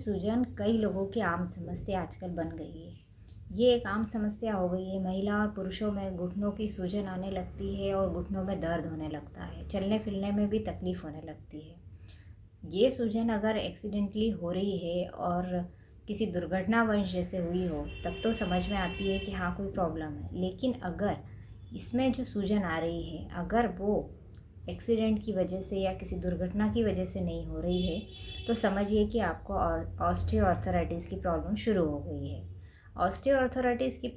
सूजन कई लोगों की आम समस्या आजकल बन गई है। ये एक आम समस्या हो गई है। महिला और पुरुषों में घुटनों की सूजन आने लगती है और घुटनों में दर्द होने लगता है। चलने फिरने में भी तकलीफ़ होने लगती है। ये सूजन अगर एक्सीडेंटली हो रही है और किसी दुर्घटनावश जैसे हुई हो, तब तो समझ में आती है कि हाँ, कोई प्रॉब्लम है। लेकिन अगर इसमें जो सूजन आ रही है, अगर वो एक्सीडेंट की वजह से या किसी दुर्घटना की वजह से नहीं हो रही है, तो समझिए कि आपको ऑस्टियोआर्थराइटिस की प्रॉब्लम शुरू हो गई है। ऑस्टियोआर्थराइटिस की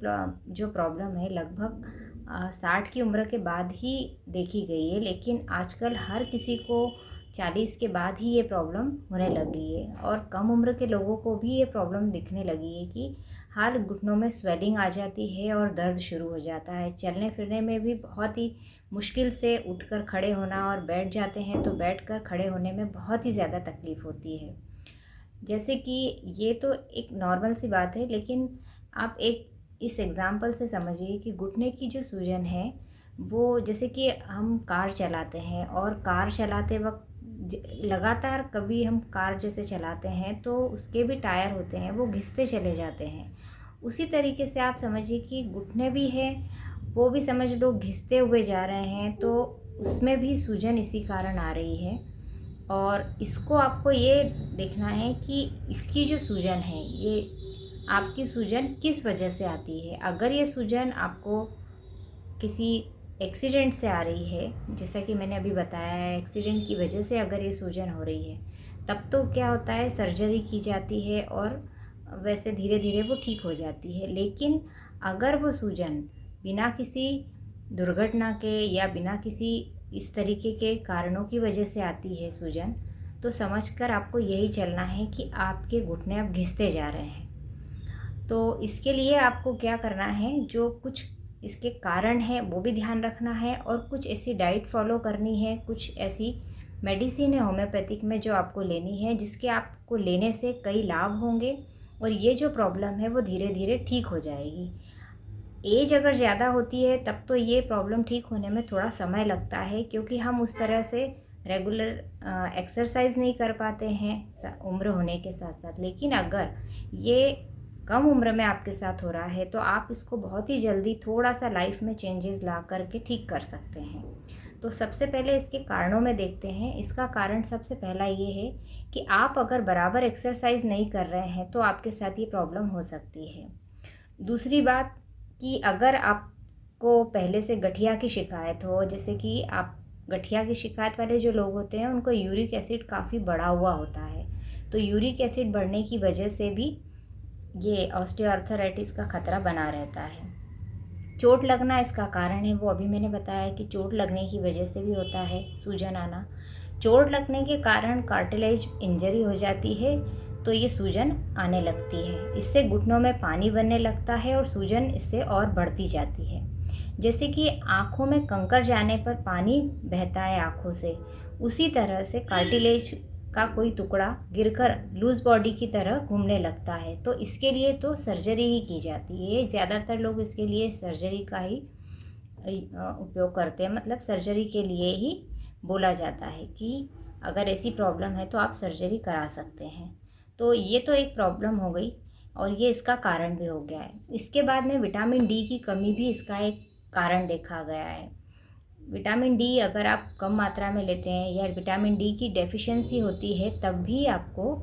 जो प्रॉब्लम है, लगभग 60 की उम्र के बाद ही देखी गई है, लेकिन आजकल हर किसी को 40 के बाद ही ये प्रॉब्लम होने लगी है। और कम उम्र के लोगों को भी ये प्रॉब्लम दिखने लगी है कि हर घुटनों में स्वेलिंग आ जाती है और दर्द शुरू हो जाता है। चलने फिरने में भी बहुत ही मुश्किल से उठकर खड़े होना, और बैठ जाते हैं तो बैठकर खड़े होने में बहुत ही ज़्यादा तकलीफ़ होती है। जैसे कि ये तो एक नॉर्मल सी बात है, लेकिन आप एक इस एग्ज़ाम्पल से समझिए कि घुटने की जो सूजन है, वो जैसे कि हम कार चलाते हैं और कार चलाते वक़्त लगातार कभी हम कार जैसे चलाते हैं तो उसके भी टायर होते हैं, वो घिसते चले जाते हैं। उसी तरीके से आप समझिए कि घुटने भी हैं, वो भी समझ लो घिसते हुए जा रहे हैं, तो उसमें भी सूजन इसी कारण आ रही है। और इसको आपको ये देखना है कि इसकी जो सूजन है, ये आपकी सूजन किस वजह से आती है। अगर ये सूजन आपको किसी एक्सीडेंट से आ रही है, जैसा कि मैंने अभी बताया है, एक्सीडेंट की वजह से अगर ये सूजन हो रही है, तब तो क्या होता है, सर्जरी की जाती है और वैसे धीरे धीरे वो ठीक हो जाती है। लेकिन अगर वो सूजन बिना किसी दुर्घटना के या बिना किसी इस तरीके के कारणों की वजह से आती है सूजन, तो समझकर आपको यही चलना है कि आपके घुटने अब घिसते जा रहे हैं। तो इसके लिए आपको क्या करना है, जो कुछ इसके कारण हैं वो भी ध्यान रखना है, और कुछ ऐसी डाइट फॉलो करनी है, कुछ ऐसी मेडिसिन है होम्योपैथिक में जो आपको लेनी है, जिसके आपको लेने से कई लाभ होंगे और ये जो प्रॉब्लम है वो धीरे धीरे ठीक हो जाएगी। एज अगर ज़्यादा होती है तब तो ये प्रॉब्लम ठीक होने में थोड़ा समय लगता है, क्योंकि हम उस तरह से रेगुलर एक्सरसाइज नहीं कर पाते हैं उम्र होने के साथ साथ। लेकिन अगर ये कम उम्र में आपके साथ हो रहा है तो आप इसको बहुत ही जल्दी थोड़ा सा लाइफ में चेंजेस ला करके ठीक कर सकते हैं। तो सबसे पहले इसके कारणों में देखते हैं। इसका कारण सबसे पहला ये है कि आप अगर बराबर एक्सरसाइज नहीं कर रहे हैं तो आपके साथ ये प्रॉब्लम हो सकती है। दूसरी बात कि अगर आपको पहले से गठिया की शिकायत हो, जैसे कि आप गठिया की शिकायत वाले जो लोग होते हैं उनको यूरिक एसिड काफ़ी बढ़ा हुआ होता है, तो यूरिक एसिड बढ़ने की वजह से भी ये ऑस्टियोआर्थराइटिस का खतरा बना रहता है। चोट लगना इसका कारण है, वो अभी मैंने बताया कि चोट लगने की वजह से भी होता है सूजन आना। चोट लगने के कारण कार्टिलेज इंजरी हो जाती है तो ये सूजन आने लगती है। इससे घुटनों में पानी बनने लगता है और सूजन इससे और बढ़ती जाती है। जैसे कि आँखों में कंकर जाने पर पानी बहता है आँखों से, उसी तरह से कार्टिलेज का कोई टुकड़ा गिरकर लूज़ बॉडी की तरह घूमने लगता है। तो इसके लिए तो सर्जरी ही की जाती है। ज़्यादातर लोग इसके लिए सर्जरी का ही उपयोग करते हैं, मतलब सर्जरी के लिए ही बोला जाता है कि अगर ऐसी प्रॉब्लम है तो आप सर्जरी करा सकते हैं। तो ये तो एक प्रॉब्लम हो गई और ये इसका कारण भी हो गया है। इसके बाद में विटामिन डी की कमी भी इसका एक कारण देखा गया है। विटामिन डी अगर आप कम मात्रा में लेते हैं या विटामिन डी की डेफिशिएंसी होती है, तब भी आपको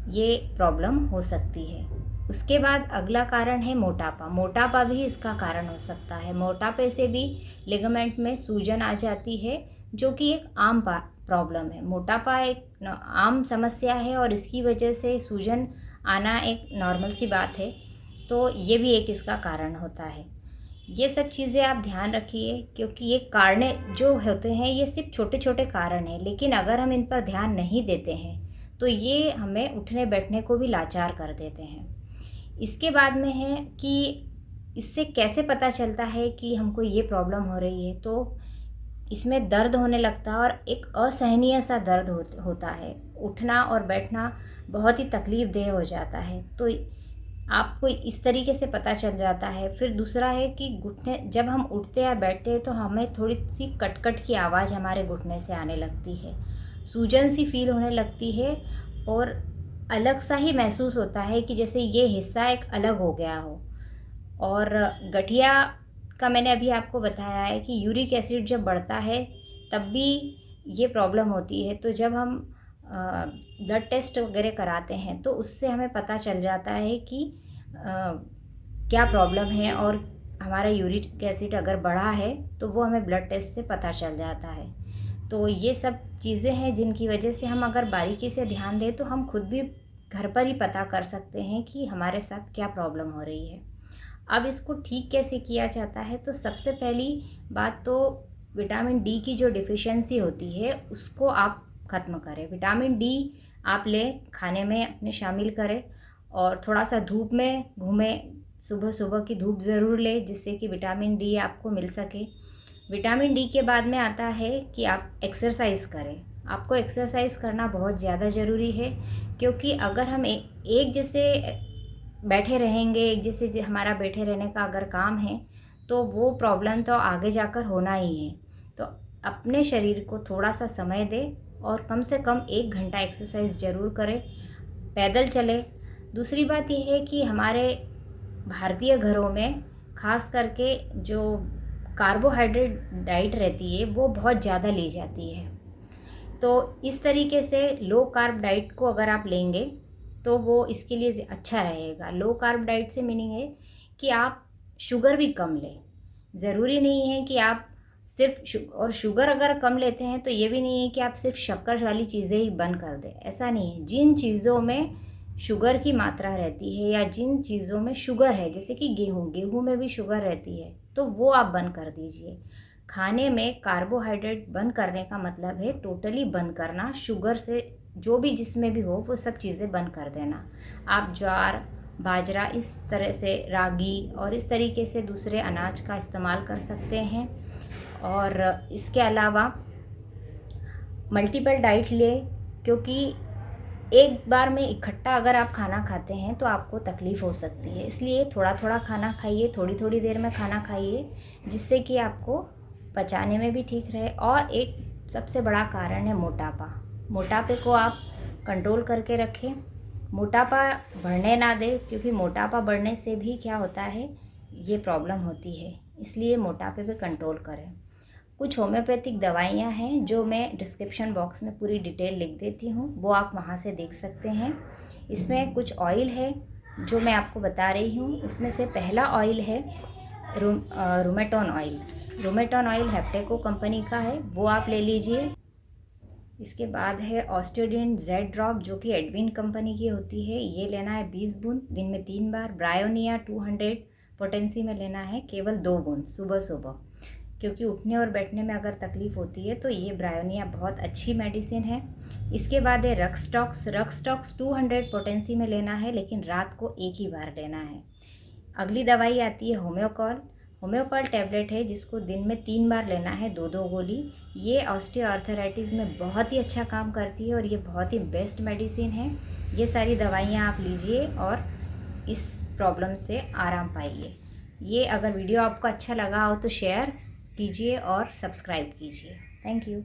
ये प्रॉब्लम हो सकती है। उसके बाद अगला कारण है मोटापा। मोटापा भी इसका कारण हो सकता है। मोटापे से भी लिगामेंट में सूजन आ जाती है, जो कि एक आम प्रॉब्लम है। मोटापा एक आम समस्या है और इसकी वजह से सूजन आना एक नॉर्मल सी बात है। तो ये भी एक इसका कारण होता है। ये सब चीज़ें आप ध्यान रखिए, क्योंकि ये कारण जो होते हैं ये सिर्फ छोटे छोटे कारण हैं, लेकिन अगर हम इन पर ध्यान नहीं देते हैं तो ये हमें उठने बैठने को भी लाचार कर देते हैं। इसके बाद में है कि इससे कैसे पता चलता है कि हमको ये प्रॉब्लम हो रही है। तो इसमें दर्द होने लगता है और एक असहनीय सा दर्द होता है। उठना और बैठना बहुत ही तकलीफ़देह हो जाता है। तो आपको इस तरीके से पता चल जाता है। फिर दूसरा है कि घुटने, जब हम उठते या बैठते हैं तो हमें थोड़ी सी कट की आवाज़ हमारे घुटने से आने लगती है, सूजन सी फील होने लगती है और अलग सा ही महसूस होता है कि जैसे ये हिस्सा एक अलग हो गया हो। और गठिया का मैंने अभी आपको बताया है कि यूरिक एसिड जब बढ़ता है तब भी ये प्रॉब्लम होती है। तो जब हम ब्लड टेस्ट वगैरह कराते हैं तो उससे हमें पता चल जाता है कि क्या प्रॉब्लम है, और हमारा यूरिक एसिड अगर बढ़ा है तो वो हमें ब्लड टेस्ट से पता चल जाता है। तो ये सब चीज़ें हैं जिनकी वजह से हम अगर बारीकी से ध्यान दें तो हम खुद भी घर पर ही पता कर सकते हैं कि हमारे साथ क्या प्रॉब्लम हो रही है। अब इसको ठीक कैसे किया जाता है, तो सबसे पहली बात तो विटामिन डी की जो डिफ़िशियंसी होती है उसको आप ख़त्म करें। विटामिन डी आप लें, खाने में अपने शामिल करें, और थोड़ा सा धूप में घूमें, सुबह सुबह की धूप ज़रूर लें जिससे कि विटामिन डी आपको मिल सके। विटामिन डी के बाद में आता है कि आप एक्सरसाइज़ करें। आपको एक्सरसाइज़ करना बहुत ज़्यादा ज़रूरी है, क्योंकि अगर हम एक जैसे बैठे रहेंगे, एक जैसे हमारा बैठे रहने का अगर काम है तो वो प्रॉब्लम तो आगे जाकर होना ही है। तो अपने शरीर को थोड़ा सा समय दें और कम से कम 1 घंटा एक्सरसाइज ज़रूर करें, पैदल चलें। दूसरी बात ये है कि हमारे भारतीय घरों में ख़ास करके जो कार्बोहाइड्रेट डाइट रहती है वो बहुत ज़्यादा ली जाती है। तो इस तरीके से लो कार्ब डाइट को अगर आप लेंगे तो वो इसके लिए अच्छा रहेगा। लो कार्ब डाइट से मीनिंग है कि आप शुगर भी कम लें। ज़रूरी नहीं है कि आप सिर्फ और शुगर अगर कम लेते हैं तो ये भी नहीं है कि आप सिर्फ शक्कर वाली चीज़ें ही बंद कर दें, ऐसा नहीं है। जिन चीज़ों में शुगर की मात्रा रहती है या जिन चीज़ों में शुगर है, जैसे कि गेहूँ में भी शुगर रहती है, तो वो आप बंद कर दीजिए। खाने में कार्बोहाइड्रेट बंद करने का मतलब है टोटली बंद करना, शुगर से जो भी जिसमें भी हो वो सब चीज़ें बंद कर देना। आप ज्वार, बाजरा, इस तरह से रागी और इस तरीके से दूसरे अनाज का इस्तेमाल कर सकते हैं। और इसके अलावा मल्टीपल डाइट लें, क्योंकि एक बार में इकट्ठा अगर आप खाना खाते हैं तो आपको तकलीफ़ हो सकती है। इसलिए थोड़ा थोड़ा खाना खाइए, थोड़ी थोड़ी देर में खाना खाइए, जिससे कि आपको पचाने में भी ठीक रहे। और एक सबसे बड़ा कारण है मोटापा। मोटापे को आप कंट्रोल करके रखें, मोटापा बढ़ने ना दें, क्योंकि मोटापा बढ़ने से भी क्या होता है, ये प्रॉब्लम होती है। इसलिए मोटापे पे कंट्रोल करें। कुछ होम्योपैथिक दवाइयाँ हैं जो मैं डिस्क्रिप्शन बॉक्स में पूरी डिटेल लिख देती हूँ, वो आप वहाँ से देख सकते हैं। इसमें कुछ ऑयल है जो मैं आपको बता रही हूँ। इसमें से पहला ऑयल है रूमेटॉन ऑयल। रूमेटॉन ऑयल हेप्टेको कंपनी का है, वो आप ले लीजिए। इसके बाद है ऑस्टियोडिन जेड ड्रॉप, जो कि एडविन कंपनी की होती है, ये लेना है 20 बूंद दिन में 3 बार। ब्रायोनिया 200 पोटेंसी में लेना है केवल 2 बूंद सुबह सुबह, क्योंकि उठने और बैठने में अगर तकलीफ़ होती है तो ये ब्रायोनिया बहुत अच्छी मेडिसिन है। इसके बाद है रक्सटॉक्स। रक्सटॉक्स 200 पोटेंसी में लेना है, लेकिन रात को एक ही बार लेना है। अगली दवाई आती है होम्योकॉल। होम्योकॉल टैबलेट है जिसको दिन में 3 बार लेना है, 2-2 गोली। ये ऑस्टियोआर्थराइटिस में बहुत ही अच्छा काम करती है और ये बहुत ही बेस्ट मेडिसिन है। ये सारी दवाइयाँ आप लीजिए और इस प्रॉब्लम से आराम पाइए। ये अगर वीडियो आपको अच्छा लगा हो तो शेयर कीजिए और सब्सक्राइब कीजिए। Thank you.